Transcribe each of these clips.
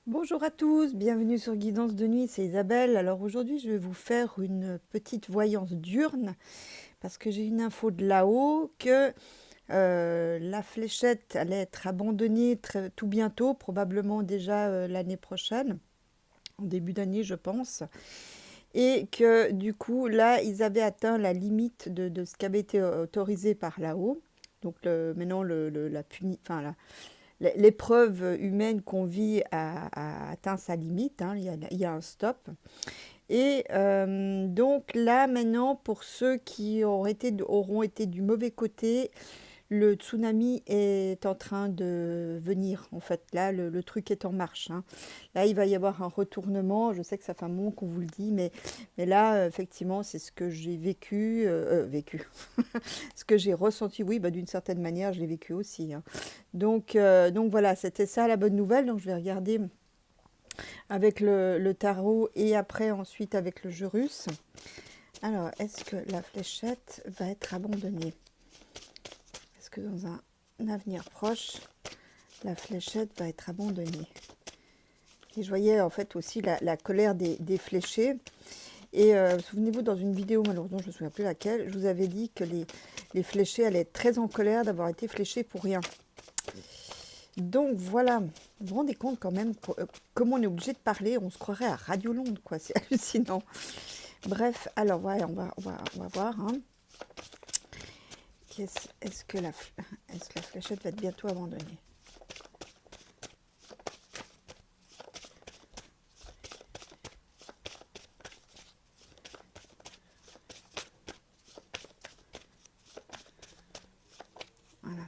Bonjour à tous, bienvenue sur Guidance de nuit, c'est Isabelle. Alors aujourd'hui, je vais vous faire une petite voyance diurne parce que j'ai une info de là-haut que la fléchette allait être abandonnée tout bientôt, probablement déjà l'année prochaine, en début d'année, je pense. Et que du coup, là, ils avaient atteint la limite de ce qui avait été autorisé par là-haut. Donc maintenant, la enfin, l'épreuve humaine qu'on vit a atteint sa limite, hein, il y a un stop. Et donc là, maintenant, pour ceux qui auront été du mauvais côté, le tsunami est en train de venir. En fait, là, le truc est en marche, hein. Là, il va y avoir un retournement. Je sais que ça fait un moment qu'on vous le dit, mais là, effectivement, c'est ce que j'ai vécu, ce que j'ai ressenti. Oui, bah, d'une certaine manière, je l'ai vécu aussi, hein. Donc voilà, c'était ça la bonne nouvelle. Donc je vais regarder avec le tarot et après ensuite avec le jeu russe. Alors, est-ce que la fléchette va être abandonnée? Est-ce que dans un avenir proche, la fléchette va être abandonnée? Et je voyais en fait aussi la colère des fléchés. Et souvenez-vous, dans une vidéo, malheureusement je ne me souviens plus laquelle, je vous avais dit que les fléchés allaient être très en colère d'avoir été fléchés pour rien. Donc voilà, vous vous rendez compte quand même comment on est obligé de parler, on se croirait à Radio Londres, quoi, c'est hallucinant. Bref, alors ouais, on va voir, hein. Est-ce que est-ce que la fléchette va être bientôt abandonnée? Voilà.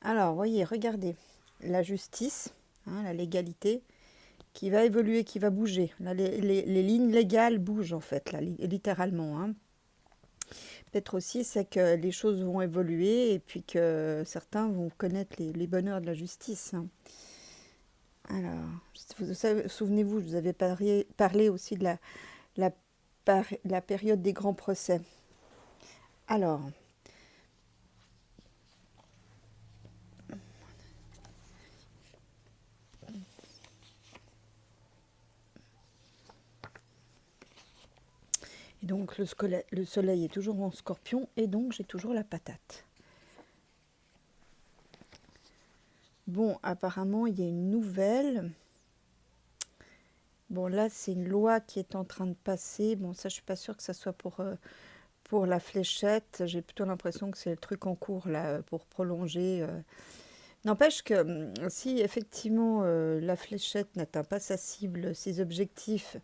Alors, voyez, regardez, la justice, hein, la légalité, qui va évoluer, qui va bouger. Là, les lignes légales bougent en fait, là, littéralement, hein. Peut-être aussi, c'est que les choses vont évoluer et puis que certains vont connaître les bonheurs de la justice, hein. Alors, souvenez-vous, je vous avais parlé aussi de la, la période des grands procès. Alors, et donc le soleil est toujours en scorpion et donc j'ai toujours la patate. Bon, apparemment, il y a une nouvelle. Bon, là, c'est une loi qui est en train de passer. Bon, ça, je suis pas sûre que ça soit pour la fléchette. J'ai plutôt l'impression que c'est le truc en cours, là, pour prolonger. N'empêche que si effectivement la fléchette n'atteint pas sa cible, ses objectifs,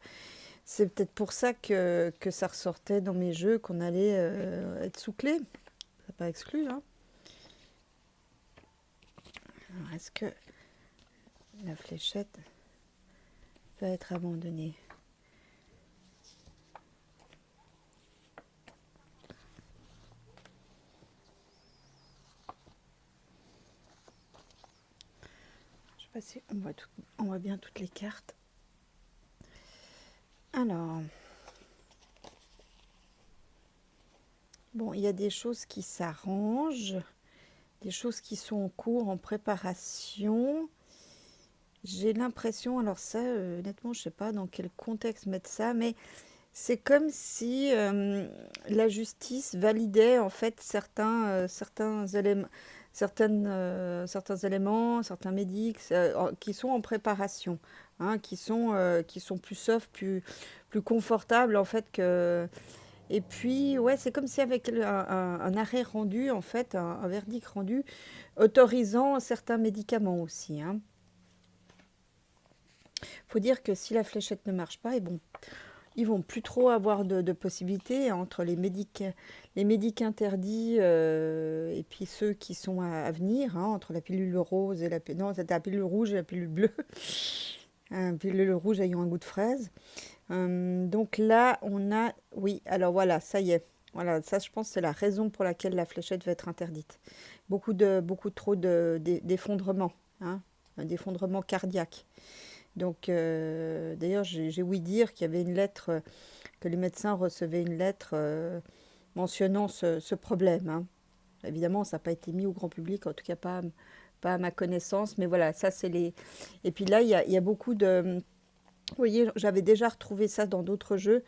c'est peut-être pour ça que ça ressortait dans mes jeux qu'on allait être sous clé. C'est pas exclu, hein. Alors, est-ce que la fléchette va être abandonnée? Je sais pas si on voit bien toutes les cartes. Alors, bon, il y a des choses qui s'arrangent, des choses qui sont en cours, en préparation. J'ai l'impression, alors ça, honnêtement, je sais pas dans quel contexte mettre ça, mais c'est comme si la justice validait en fait certains éléments, certains éléments, certains médicaments qui sont en préparation, hein, qui sont plus soft, plus confortables en fait que. Et puis ouais, c'est comme si avec un arrêt rendu en fait, un verdict rendu autorisant certains médicaments aussi, hein. Faut dire que si la fléchette ne marche pas, et bon, ils vont plus trop avoir de possibilités entre les médics interdits et puis ceux qui sont à venir, hein, entre la pilule rose et non, c'était la pilule rouge et la pilule bleue, la pilule rouge ayant un goût de fraise. Donc là, on a, oui, alors voilà, ça y est. Voilà, ça je pense c'est la raison pour laquelle la fléchette va être interdite. Beaucoup trop d'effondrement, hein, un effondrement cardiaque. Donc, d'ailleurs, j'ai ouï dire qu'il y avait une lettre, que les médecins recevaient une lettre mentionnant ce problème, hein. Évidemment, ça n'a pas été mis au grand public, en tout cas pas pas à ma connaissance, mais voilà, ça c'est les... Et puis là, il y a beaucoup de... Vous voyez, j'avais déjà retrouvé ça dans d'autres jeux.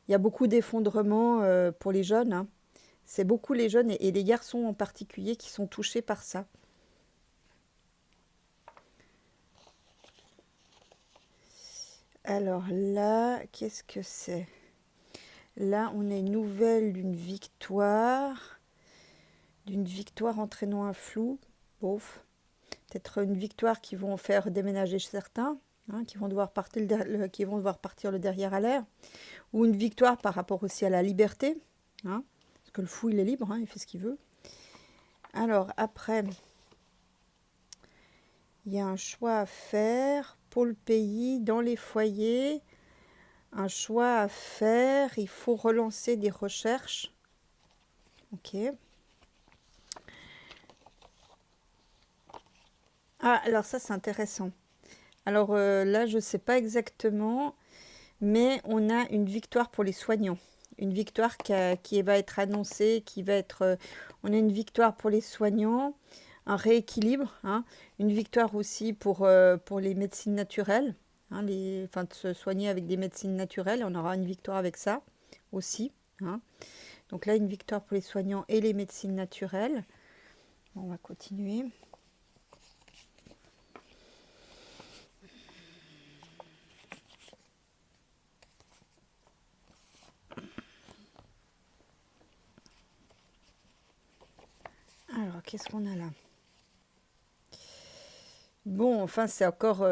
Il y a beaucoup d'effondrements pour les jeunes, hein. C'est beaucoup les jeunes et les garçons en particulier qui sont touchés par ça. Alors là, qu'est-ce que c'est? Là, on a une nouvelle d'une victoire entraînant un flou. Bof. Peut-être une victoire qui vont faire déménager certains, hein, qui vont devoir partir le derrière à l'air. Ou une victoire par rapport aussi à la liberté, hein, parce que le fou, il est libre, hein, il fait ce qu'il veut. Alors, après, il y a un choix à faire pour le pays, dans les foyers. Un choix à faire, il faut relancer des recherches. Ok. Ah, alors ça, c'est intéressant. Alors là, je ne sais pas exactement, mais on a une victoire pour les soignants. Une victoire qui va être annoncée, qui va être... on a une victoire pour les soignants, un rééquilibre, hein, une victoire aussi pour les médecines naturelles, hein, enfin, de se soigner avec des médecines naturelles, on aura une victoire avec ça aussi, hein. Donc là, une victoire pour les soignants et les médecines naturelles. Bon, on va continuer. Alors, qu'est-ce qu'on a là? Bon, enfin, c'est encore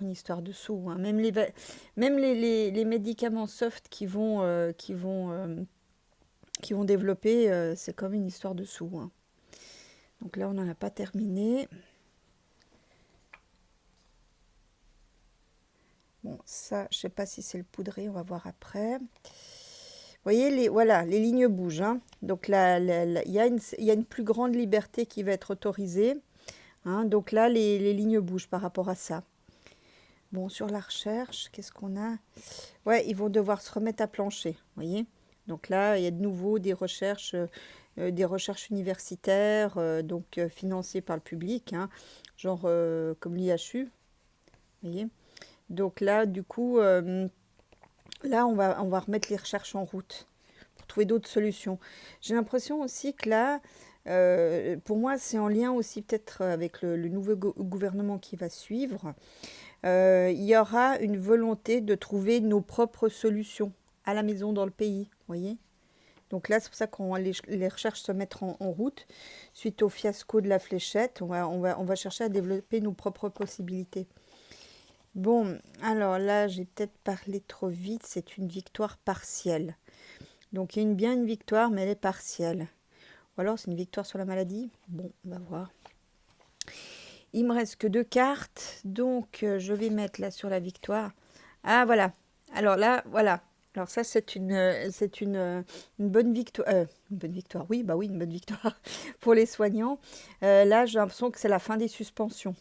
une histoire de sous, hein. Même les médicaments soft qui vont développer, c'est comme une histoire de sous, hein. Donc là, on n'en a pas terminé. Bon, ça, je sais pas si c'est le poudré, on va voir après. Vous voyez, voilà, les lignes bougent, hein. Donc là, il y a une plus grande liberté qui va être autorisée, hein. Donc là, les lignes bougent par rapport à ça. Bon, sur la recherche, qu'est-ce qu'on a? Ouais, ils vont devoir se remettre à plancher, vous voyez. Donc là, il y a de nouveau des recherches universitaires, donc financées par le public, hein, genre comme l'IHU, vous voyez. Donc là, du coup, là, on va remettre les recherches en route pour trouver d'autres solutions. J'ai l'impression aussi que là, pour moi, c'est en lien aussi peut-être avec le nouveau gouvernement qui va suivre. Il y aura une volonté de trouver nos propres solutions à la maison, dans le pays, vous voyez. Donc là, c'est pour ça que les recherches se mettent en route. Suite au fiasco de la fléchette, on va chercher à développer nos propres possibilités. Bon, alors là, j'ai peut-être parlé trop vite. C'est une victoire partielle. Donc il y a bien une victoire, mais elle est partielle. Ou alors c'est une victoire sur la maladie. Bon, on va voir. Il me reste que 2 cartes, donc je vais mettre là sur la victoire. Ah voilà. Alors là, voilà. Alors ça une bonne victoire. Une bonne victoire. Oui, bah oui, une bonne victoire pour les soignants. Là, j'ai l'impression que c'est la fin des suspensions.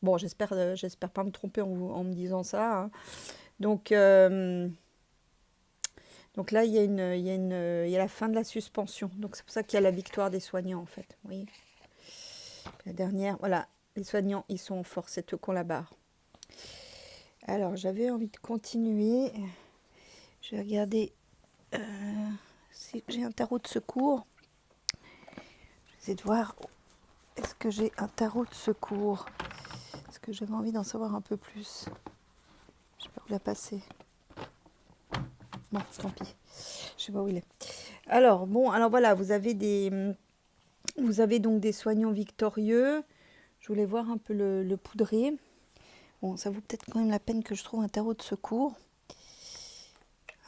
Bon, j'espère pas me tromper en me disant ça, hein. Donc, donc là, il y a la fin de la suspension. Donc c'est pour ça qu'il y a la victoire des soignants en fait. Oui. La dernière, voilà. Les soignants, ils sont forts, c'est eux qu'on la barre. Alors, j'avais envie de continuer. Je vais regarder si j'ai un tarot de secours. Je vais essayer de voir, est-ce que j'ai un tarot de secours? Parce que j'avais envie d'en savoir un peu plus. Je sais pas où la passer. Non, tant pis. Je sais pas où il est. Alors, bon, alors voilà, vous avez donc des soignants victorieux. Je voulais voir un peu le poudré. Bon, ça vaut peut-être quand même la peine que je trouve un tarot de secours.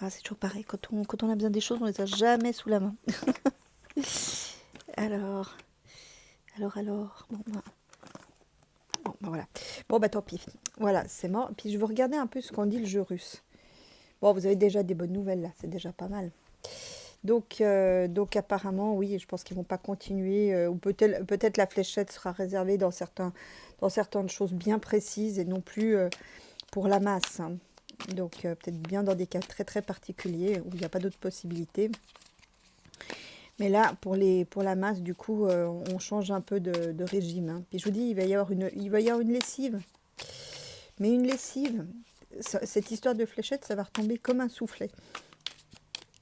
Ah, c'est toujours pareil. Quand on a besoin des choses, on les a jamais sous la main. Alors. Bon, voilà. Bon, bah tant pis. Voilà, c'est mort. Puis je vais regarder un peu ce qu'en dit le jeu russe. Bon, vous avez déjà des bonnes nouvelles là. C'est déjà pas mal. Donc apparemment, oui, je pense qu'ils vont pas continuer. Ou peut-être la fléchette sera réservée dans certaines choses bien précises et non plus pour la masse, hein. Donc peut-être bien dans des cas très très particuliers où il n'y a pas d'autres possibilités. Mais là, pour la masse, du coup, on change un peu de régime. Hein. Puis je vous dis, il va y avoir une lessive. Mais une lessive, cette histoire de fléchette, ça va retomber comme un soufflet.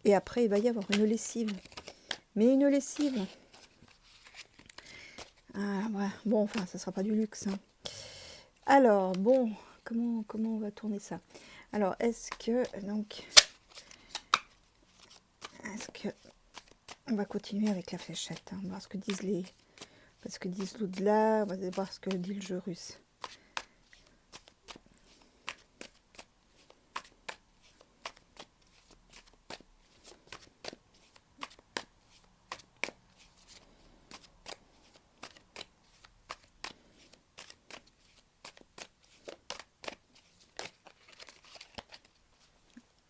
Et après, il va y avoir une lessive. Mais une lessive. Ah, ouais. Bon, enfin, ça ne sera pas du luxe. Hein. Alors, bon, comment on va tourner ça? Alors, est-ce que on va continuer avec la fléchette, hein, on va voir ce que disent l'au-delà, on va voir ce que dit le jeu russe.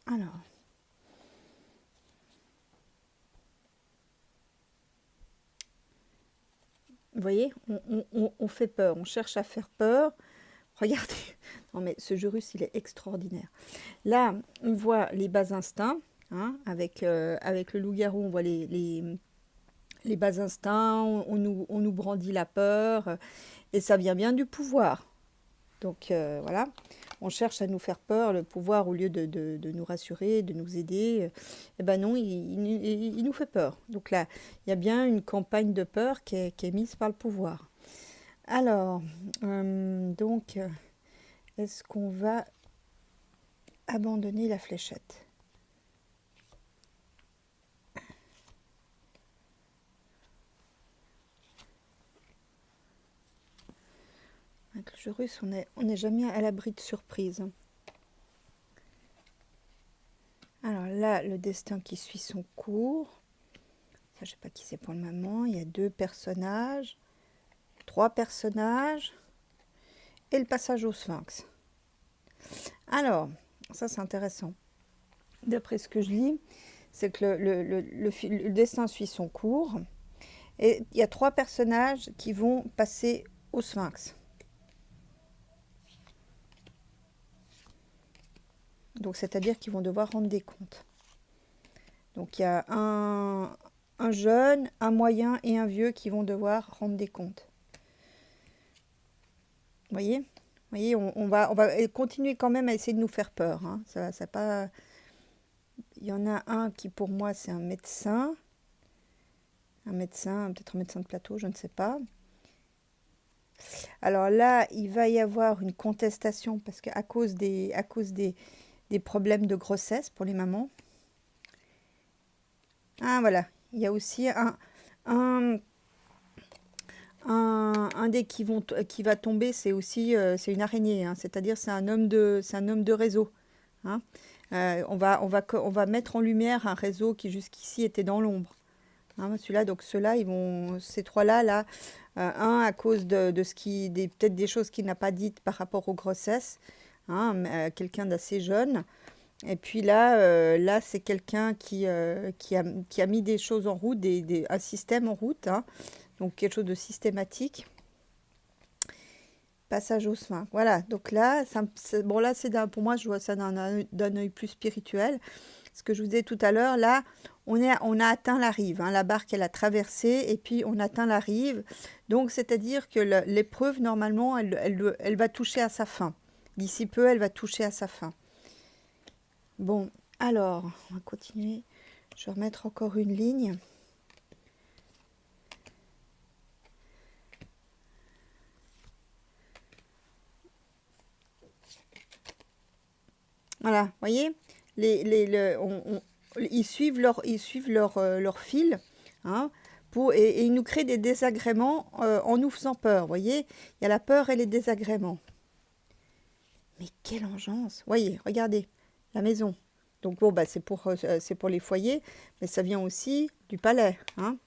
Alors, vous voyez, on fait peur, on cherche à faire peur. Regardez, non mais ce jeu russe, il est extraordinaire. Là, on voit les bas instincts, hein, avec le loup-garou, on voit les bas instincts, on nous brandit la peur, et ça vient bien du pouvoir. Donc voilà, on cherche à nous faire peur, le pouvoir, au lieu de nous rassurer, de nous aider, eh ben non, il nous fait peur. Donc là, il y a bien une campagne de peur qui est mise par le pouvoir. Alors, donc, est-ce qu'on va abandonner la fléchette? Avec le jeu russe, on n'est jamais à l'abri de surprise. Alors là, le destin qui suit son cours. Ça, je sais pas qui c'est pour le moment. Il y a 2 personnages, 3 personnages et le passage au Sphinx. Alors, ça c'est intéressant. D'après ce que je lis, c'est que le destin suit son cours. Et il y a 3 personnages qui vont passer au Sphinx. Donc, c'est-à-dire qu'ils vont devoir rendre des comptes. Donc, il y a un jeune, un moyen et un vieux qui vont devoir rendre des comptes. Vous voyez, on va continuer quand même à essayer de nous faire peur. Hein. Ça pas... Il y en a un qui, pour moi, c'est un médecin. Peut-être un médecin de plateau, je ne sais pas. Alors là, il va y avoir une contestation parce qu'à cause des problèmes de grossesse pour les mamans. Ah voilà, il y a aussi un dé qui va tomber, c'est aussi c'est une araignée, hein, c'est-à-dire c'est un homme de réseau. Hein. On va mettre en lumière un réseau qui jusqu'ici était dans l'ombre. Hein, celui-là, donc ceux-là, ces trois-là, là, un à cause de peut-être des choses qu'il n'a pas dites par rapport aux grossesses, hein, quelqu'un d'assez jeune. Et puis là c'est quelqu'un qui a mis des choses en route, un système en route, hein, donc quelque chose de systématique. Passage au Sphinx. Voilà, donc là, bon là, pour moi, je vois ça d'un œil plus spirituel. Ce que je vous disais tout à l'heure, là, on a atteint la rive. Hein, la barque, elle a traversé et puis on atteint la rive. Donc, c'est-à-dire que l'épreuve, normalement, elle va toucher à sa fin. D'ici peu, elle va toucher à sa fin. Bon, alors, on va continuer. Je vais remettre encore une ligne. Voilà, vous voyez, ils suivent leur fil, hein, et ils nous créent des désagréments en nous faisant peur. Vous voyez, il y a la peur et les désagréments. Mais quelle engeance! Voyez, regardez, la maison. Donc bon, bah, c'est pour les foyers, mais ça vient aussi du palais. Hein.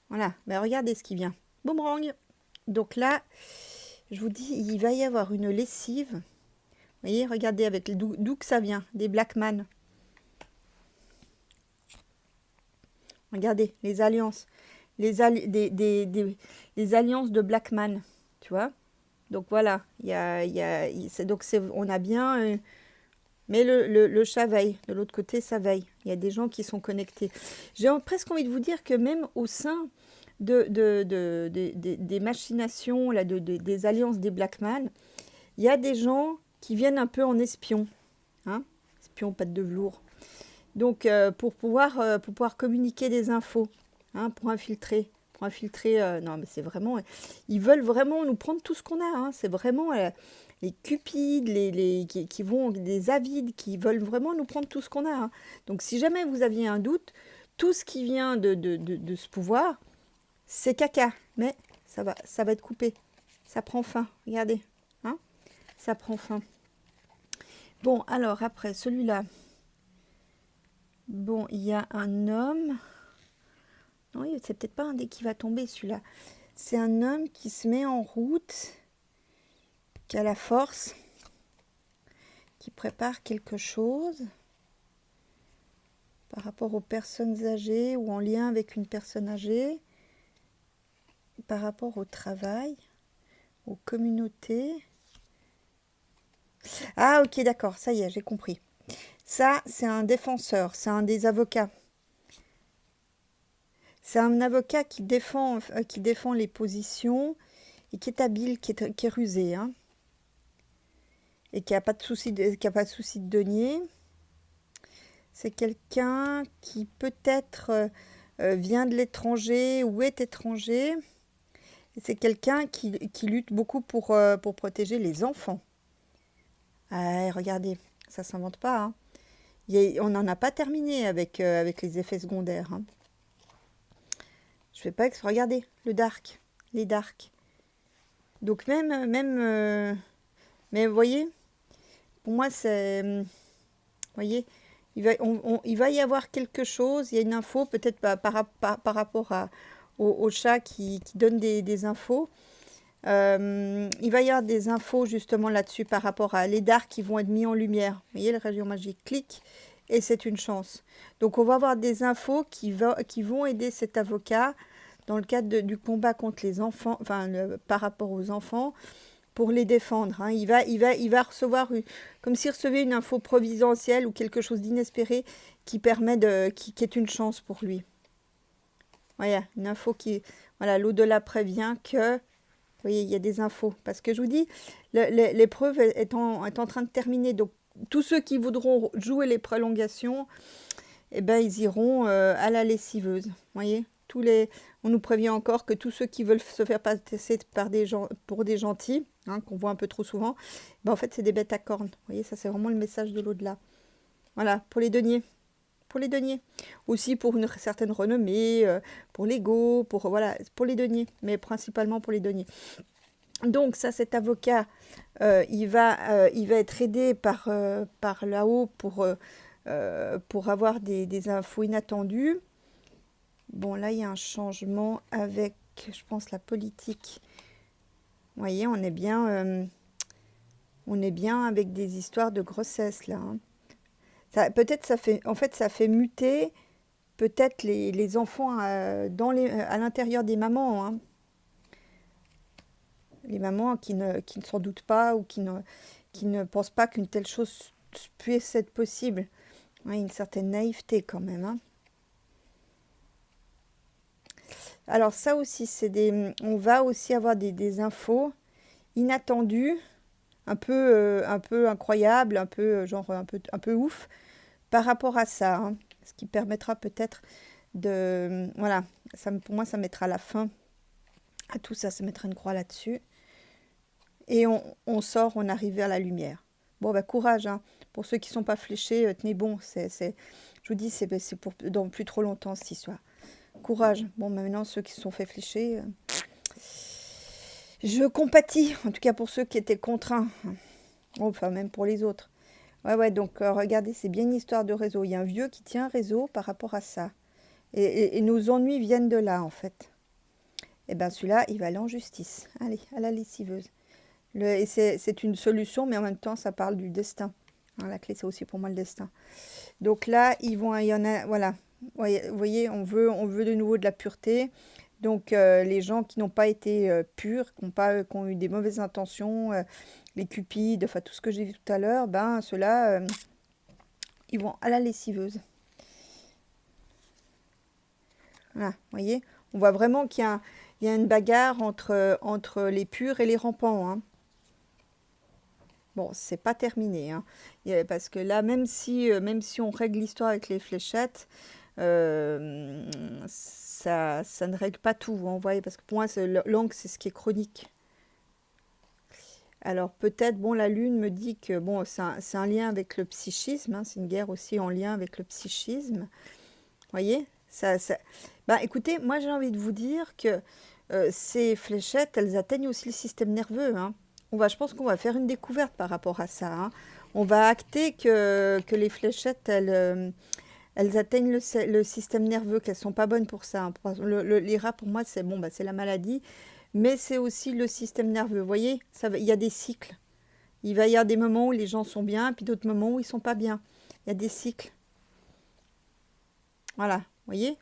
Voilà, mais regardez ce qui vient. Boomerang! Donc là, je vous dis, il va y avoir une lessive. Vous voyez, regardez avec d'où que ça vient, des Blackman. Regardez, les alliances. Les alliances de Blackman, tu vois. Donc voilà, on a bien Mais le chat veille. De l'autre côté, ça veille. Il y a des gens qui sont connectés. J'ai presque envie de vous dire que même au sein des machinations, là, des alliances des Blackman, il y a des gens qui viennent un peu en espion. Hein, espion, patte de velours. Donc, pour pouvoir communiquer des infos, hein, pour infiltrer. Non, mais c'est vraiment... Ils veulent vraiment nous prendre tout ce qu'on a. Hein, c'est vraiment les cupides, qui vont, des avides, qui veulent vraiment nous prendre tout ce qu'on a. Hein. Donc, si jamais vous aviez un doute, tout ce qui vient de ce pouvoir, c'est caca. Mais ça va être coupé. Ça prend fin. Regardez. Hein, ça prend fin. Bon, alors, après, celui-là... Bon, il y a un homme. Non, c'est peut-être pas un dé qui va tomber, celui-là. C'est un homme qui se met en route, qui a la force, qui prépare quelque chose par rapport aux personnes âgées ou en lien avec une personne âgée, par rapport au travail, aux communautés. Ah, ok, d'accord, ça y est, j'ai compris. Ça, c'est un défenseur, c'est un des avocats. C'est un avocat qui défend les positions et qui est habile, qui est rusé, hein, et qui n'a pas de souci de denier. C'est quelqu'un qui peut-être vient de l'étranger ou est étranger. C'est quelqu'un qui lutte beaucoup pour protéger les enfants. Ah, regardez, ça ne s'invente pas. Hein. On n'en a pas terminé avec les effets secondaires. Hein. Je fais pas exprès. Regardez, les darks. Donc mais vous voyez, pour moi c'est, vous voyez, il va y avoir quelque chose. Il y a une info peut-être par rapport au chat qui donne des infos. Il va y avoir des infos justement là-dessus par rapport à les darks qui vont être mis en lumière. Vous voyez, la région magique, clique et c'est une chance. Donc on va avoir des infos qui vont aider cet avocat dans le cadre du combat contre les enfants, enfin par rapport aux enfants, pour les défendre. Hein. Il va recevoir, comme s'il recevait une info providentielle ou quelque chose d'inespéré qui est une chance pour lui. Voilà, une info voilà, l'au-delà prévient que, vous voyez, il y a des infos. Parce que je vous dis, l'épreuve est en train de terminer. Donc, tous ceux qui voudront jouer les prolongations, eh ben, ils iront à la lessiveuse. Vous voyez, on nous prévient encore que tous ceux qui veulent se faire passer pour des gentils, hein, qu'on voit un peu trop souvent, ben, en fait, c'est des bêtes à cornes. Vous voyez, ça, c'est vraiment le message de l'au-delà. Voilà, pour les deniers. Aussi pour une certaine renommée, pour l'ego, voilà, pour les deniers, mais principalement pour les deniers. Donc ça, cet avocat, il va être aidé par là-haut pour avoir des infos inattendues. Bon, là, il y a un changement avec, je pense, la politique. Vous voyez, on est bien avec des histoires de grossesse, là. Hein. Peut-être ça fait muter peut-être les enfants à l'intérieur des mamans. Hein. Les mamans qui ne s'en doutent pas ou qui ne pensent pas qu'une telle chose puisse être possible. Ouais, une certaine naïveté quand même. Hein. Alors ça aussi, on va aussi avoir des infos inattendues, un peu incroyables, un peu ouf par rapport à ça. Hein. Ce qui permettra peut-être voilà, pour moi, ça mettra la fin à tout ça, ça mettra une croix là-dessus. Et on sort, on arrive vers la lumière. Bon, bah courage, hein. Pour ceux qui ne sont pas fléchés, tenez bon. Je vous dis, c'est pour dans plus trop longtemps cette histoire. Courage. Bon, maintenant, ceux qui se sont fait flécher, je compatis, en tout cas pour ceux qui étaient contraints. Enfin, même pour les autres. Ouais, donc regardez, c'est bien une histoire de réseau. Il y a un vieux qui tient un réseau par rapport à ça. Et nos ennuis viennent de là, en fait. Et bien, celui-là, il va aller en justice. Allez, à la lessiveuse. Et c'est une solution, mais en même temps, ça parle du destin. Hein, la clé, c'est aussi pour moi le destin. Donc là, il y en a, voilà. Vous voyez, on veut de nouveau de la pureté. Donc, les gens qui n'ont pas été purs, qui ont eu des mauvaises intentions, les cupides, enfin tout ce que j'ai vu tout à l'heure, ben ceux-là, ils vont à la lessiveuse. Voilà, vous voyez, on voit vraiment il y a une bagarre entre les purs et les rampants, hein. Bon, c'est pas terminé, hein. Parce que là, même si on règle l'histoire avec les fléchettes, ça ne règle pas tout, hein, vous voyez, parce que pour moi, l'encre, c'est ce qui est chronique. Alors peut-être, bon, la lune me dit que bon, c'est un lien avec le psychisme, hein, c'est une guerre aussi en lien avec le psychisme. Vous voyez, bah, écoutez, moi j'ai envie de vous dire que ces fléchettes, elles atteignent aussi le système nerveux, hein. Je pense qu'on va faire une découverte par rapport à ça, hein. On va acter que les fléchettes, elles atteignent le système nerveux, qu'elles sont pas bonnes pour ça, hein. L'IRA, pour moi, c'est bon, bah, c'est la maladie, mais c'est aussi le système nerveux. Vous voyez, il y a des cycles. Il va y avoir des moments où les gens sont bien, puis d'autres moments où ils sont pas bien. Il y a des cycles. Voilà, vous voyez?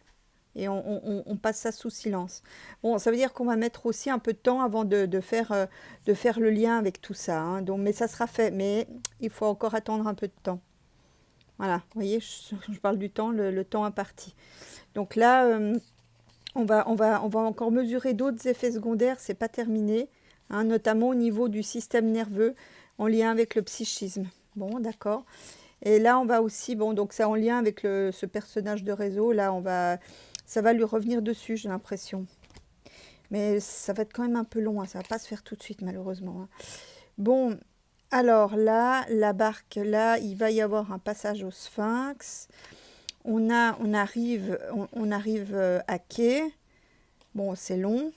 Et on passe ça sous silence. Bon, ça veut dire qu'on va mettre aussi un peu de temps avant de faire le lien avec tout ça, hein. Donc, mais ça sera fait. Mais il faut encore attendre un peu de temps. Voilà, vous voyez, je parle du temps, le temps imparti. Donc là, on va encore mesurer d'autres effets secondaires, c'est pas terminé, hein, notamment au niveau du système nerveux en lien avec le psychisme. Bon, d'accord. Et là, on va aussi, bon, donc ça en lien avec ce personnage de réseau, là, ça va lui revenir dessus, j'ai l'impression. Mais ça va être quand même un peu long, hein, ça va pas se faire tout de suite, malheureusement, hein. Bon, alors là, la barque, là, il va y avoir un passage au Sphinx. On arrive à quai. Bon, c'est long,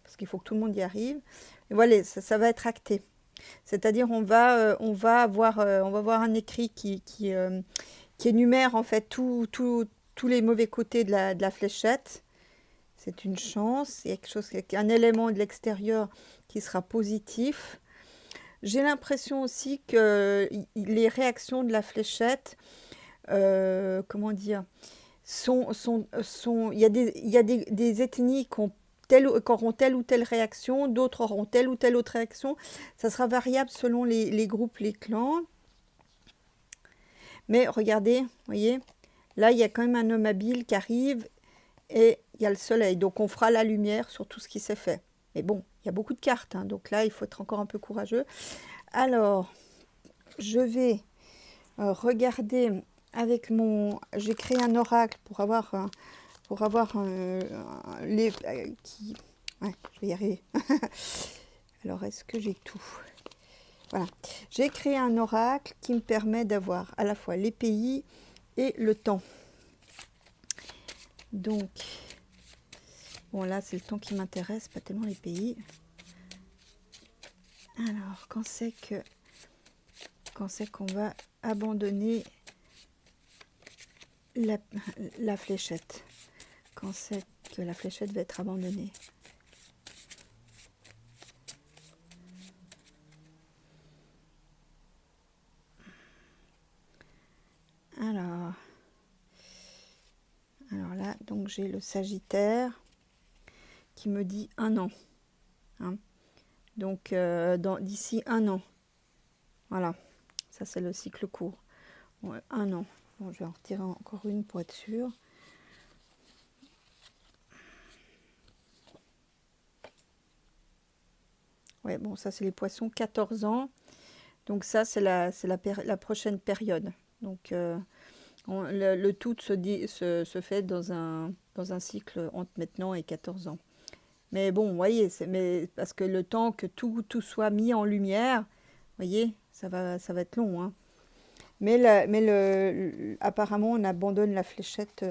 parce qu'il faut que tout le monde y arrive. Et voilà, ça va être acté. C'est-à-dire, on va voir un écrit qui énumère en fait tous les mauvais côtés de la fléchette. C'est une chance. Il y a un élément de l'extérieur qui sera positif. J'ai l'impression aussi que les réactions de la fléchette, comment dire, il y a des ethnies qui auront telle ou telle réaction, d'autres auront telle ou telle autre réaction. Ça sera variable selon les groupes, les clans. Mais regardez, vous voyez, là, il y a quand même un homme habile qui arrive et il y a le soleil. Donc, on fera la lumière sur tout ce qui s'est fait. Mais bon, il y a beaucoup de cartes, hein, donc là, il faut être encore un peu courageux. Alors, je vais regarder avec j'ai créé un oracle pour avoir les... Ouais, je vais y arriver. Alors, est-ce que j'ai tout? Voilà. J'ai créé un oracle qui me permet d'avoir à la fois les pays et le temps. Donc, bon là, c'est le temps qui m'intéresse, pas tellement les pays. Alors, quand c'est qu'on va abandonner la fléchette? Quand c'est que la fléchette va être abandonnée? Alors là, donc j'ai le Sagittaire qui me dit 1 an, hein. Donc d'ici 1 an. Voilà, ça c'est le cycle court. Ouais, 1 an. Bon, je vais en retirer encore une pour être sûre. Ouais, bon, ça c'est les poissons, 14 ans. Donc ça c'est la prochaine période. Donc le tout se fait dans un cycle entre maintenant et 14 ans. Mais bon, vous voyez, parce que le temps que tout soit mis en lumière, vous voyez, ça va être long, hein. Mais apparemment, on abandonne la fléchette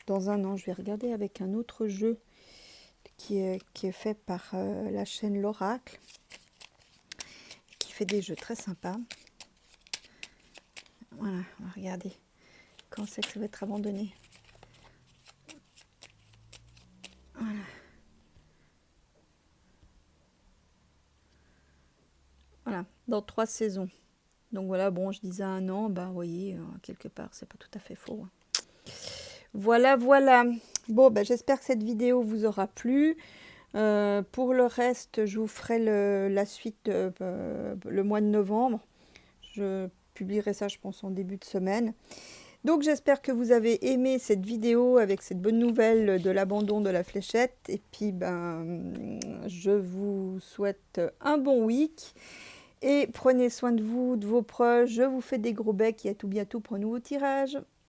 dans 1 an. Je vais regarder avec un autre jeu qui est fait par la chaîne L'Oracle, qui fait des jeux très sympas. Voilà, on va regarder. Quand c'est que ça va être abandonné? Voilà. Voilà, dans 3 saisons. Donc voilà, bon, je disais 1 an, bah vous voyez, quelque part, c'est pas tout à fait faux, hein. Voilà, voilà. Bon, bah, j'espère que cette vidéo vous aura plu. Pour le reste, je vous ferai la suite le mois de novembre. publierai ça, je pense, en début de semaine. Donc j'espère que vous avez aimé cette vidéo avec cette bonne nouvelle de l'abandon de la fléchette. Et puis je vous souhaite un bon week. Et prenez soin de vous, de vos proches. Je vous fais des gros becs et à tout bientôt pour un nouveau tirage.